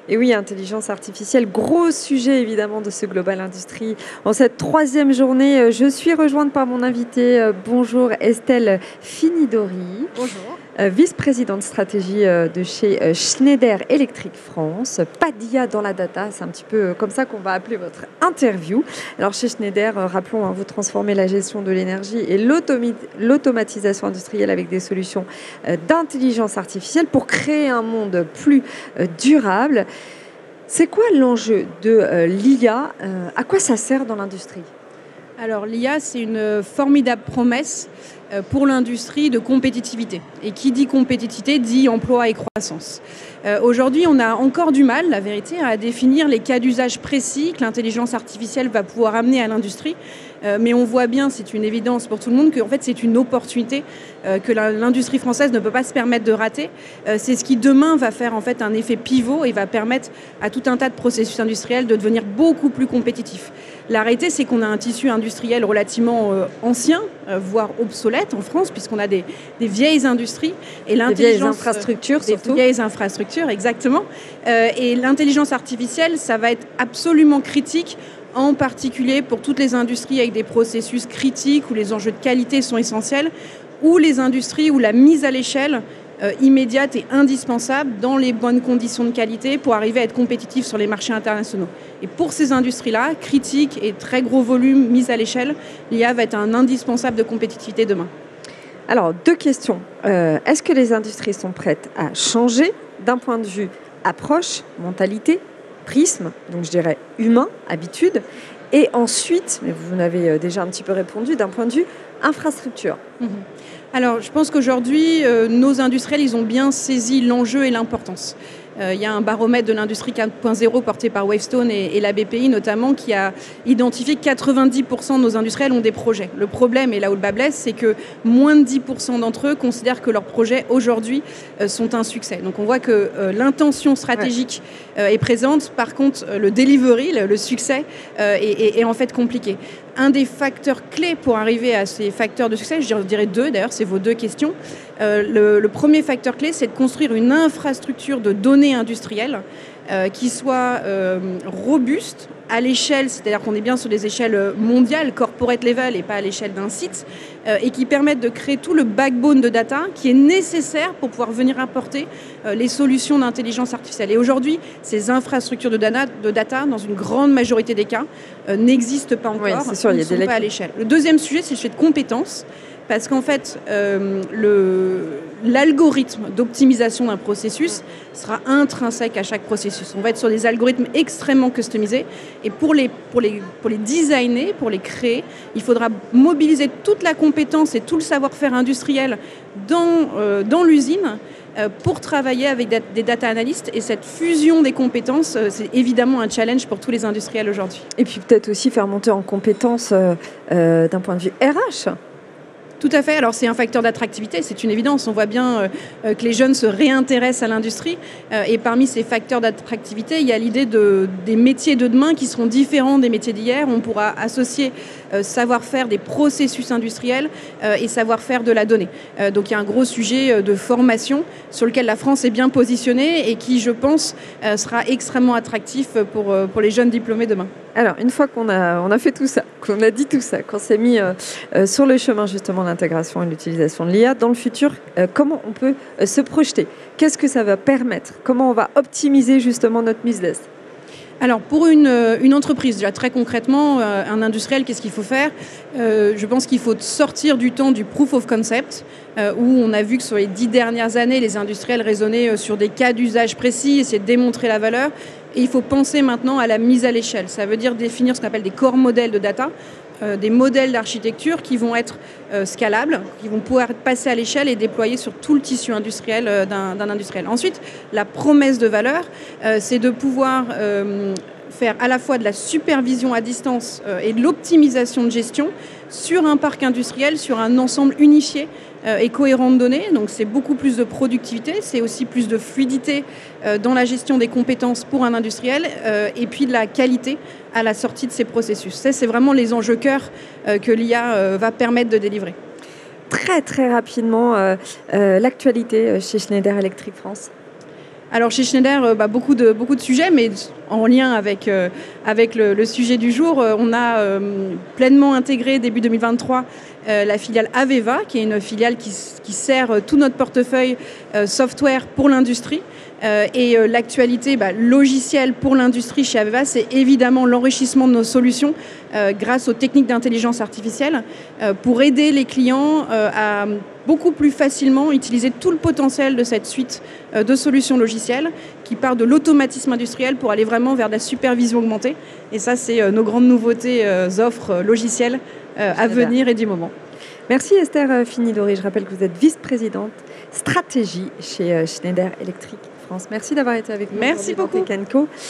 Et oui, intelligence artificielle, gros sujet évidemment de ce Global Industrie. En cette troisième journée, je suis rejointe par mon invité. Bonjour Estelle Finidori. Bonjour. Vice-présidente stratégie de chez Schneider Electric France. Pas d'IA dans la data, c'est un petit peu comme ça qu'on va appeler votre interview. Alors chez Schneider, rappelons, vous transformez la gestion de l'énergie et l'automatisation industrielle avec des solutions d'intelligence artificielle pour créer un monde plus durable. C'est quoi l'enjeu de l'IA? À quoi ça sert dans l'industrie? Alors l'IA, c'est une formidable promesse pour l'industrie de compétitivité. Et qui dit compétitivité dit emploi et croissance. Aujourd'hui, on a encore du mal, la vérité, à définir les cas d'usage précis que l'intelligence artificielle va pouvoir amener à l'industrie. Mais on voit bien, c'est une évidence pour tout le monde, qu'en fait c'est une opportunité que l'industrie française ne peut pas se permettre de rater. C'est ce qui demain va faire en fait un effet pivot et va permettre à tout un tas de processus industriels de devenir beaucoup plus compétitifs. La réalité, c'est qu'on a un tissu industriel relativement ancien, voire obsolète en France, puisqu'on a des vieilles industries. Et des vieilles infrastructures surtout. Des vieilles infrastructures, exactement. Et l'intelligence artificielle, ça va être absolument critique, en particulier pour toutes les industries avec des processus critiques où les enjeux de qualité sont essentiels, ou les industries où la mise à l'échelle immédiate et indispensable dans les bonnes conditions de qualité pour arriver à être compétitif sur les marchés internationaux. Et pour ces industries-là, critiques et très gros volumes mis à l'échelle, l'IA va être un indispensable de compétitivité demain. Alors, deux questions. Est-ce que les industries sont prêtes à changer d'un point de vue approche, mentalité, prisme, donc je dirais humain, habitude, et ensuite, mais vous n'avez déjà un petit peu répondu, d'un point de vue infrastructure? Alors, je pense qu'aujourd'hui, nos industriels, ils ont bien saisi l'enjeu et l'importance. Il y a un baromètre de l'industrie 4.0 porté par Wavestone et la BPI notamment qui a identifié que 90% de nos industriels ont des projets. Le problème, et là où le bas blesse, c'est que moins de 10% d'entre eux considèrent que leurs projets aujourd'hui sont un succès. Donc on voit que l'intention stratégique est présente. Par contre, le delivery, le succès est en fait compliqué. Un des facteurs clés pour arriver à ces facteurs de succès, je dirais deux d'ailleurs, c'est vos deux questions. Le premier facteur clé, c'est de construire une infrastructure de données industrielles qui soit robuste à l'échelle, c'est-à-dire qu'on est bien sur des échelles mondiales, corporate level et pas à l'échelle d'un site, et qui permettent de créer tout le backbone de data qui est nécessaire pour pouvoir venir apporter les solutions d'intelligence artificielle. Et aujourd'hui, ces infrastructures de data, dans une grande majorité des cas, n'existent pas encore, oui, c'est sûr, ne sont pas à l'échelle. Le deuxième sujet, c'est le sujet de compétences. Parce qu'en fait, l'algorithme d'optimisation d'un processus sera intrinsèque à chaque processus. On va être sur des algorithmes extrêmement customisés. Et pour les designer, pour les créer, il faudra mobiliser toute la compétence et tout le savoir-faire industriel dans l'usine pour travailler avec des data analystes. Et cette fusion des compétences, c'est évidemment un challenge pour tous les industriels aujourd'hui. Et puis peut-être aussi faire monter en compétences d'un point de vue RH. Tout à fait. Alors, c'est un facteur d'attractivité, c'est une évidence. On voit bien que les jeunes se réintéressent à l'industrie. Et parmi ces facteurs d'attractivité, il y a l'idée des métiers de demain qui seront différents des métiers d'hier. On pourra associer savoir-faire des processus industriels et savoir-faire de la donnée. Donc, il y a un gros sujet de formation sur lequel la France est bien positionnée et qui, je pense, sera extrêmement attractif pour les jeunes diplômés demain. Alors, une fois qu'on a fait tout ça, qu'on a dit tout ça, qu'on s'est mis sur le chemin justement de l'intégration et l'utilisation de l'IA, dans le futur, comment on peut se projeter? Qu'est-ce que ça va permettre? Comment on va optimiser justement notre business? Alors, pour une entreprise, déjà très concrètement, un industriel, qu'est-ce qu'il faut faire? Je pense qu'il faut sortir du temps du proof of concept, où on a vu que sur les 10 dernières années, les industriels raisonnaient sur des cas d'usage précis, essayer de démontrer la valeur. Et il faut penser maintenant à la mise à l'échelle. Ça veut dire définir ce qu'on appelle des corps modèles de data, des modèles d'architecture qui vont être scalables, qui vont pouvoir passer à l'échelle et déployer sur tout le tissu industriel d'un industriel. Ensuite, la promesse de valeur, c'est de pouvoir faire à la fois de la supervision à distance et de l'optimisation de gestion sur un parc industriel, sur un ensemble unifié et cohérent de données. Donc c'est beaucoup plus de productivité, c'est aussi plus de fluidité dans la gestion des compétences pour un industriel et puis de la qualité à la sortie de ces processus. Ça, c'est vraiment les enjeux cœurs que l'IA va permettre de délivrer. Très très rapidement, l'actualité chez Schneider Electric France. Alors chez Schneider, beaucoup de sujets, mais en lien avec le sujet du jour, on a pleinement intégré début 2023 la filiale Aveva, qui est une filiale qui sert tout notre portefeuille software pour l'industrie. Et l'actualité logicielle pour l'industrie chez Aveva, c'est évidemment l'enrichissement de nos solutions grâce aux techniques d'intelligence artificielle pour aider les clients à beaucoup plus facilement utiliser tout le potentiel de cette suite de solutions logicielles qui part de l'automatisme industriel pour aller vraiment vers de la supervision augmentée. Et ça, c'est nos grandes nouveautés offres logicielles à venir et du moment. Merci Esther Finidori. Je rappelle que vous êtes vice-présidente stratégie chez Schneider Electric France. Merci d'avoir été avec nous. Merci beaucoup. Tech & Co.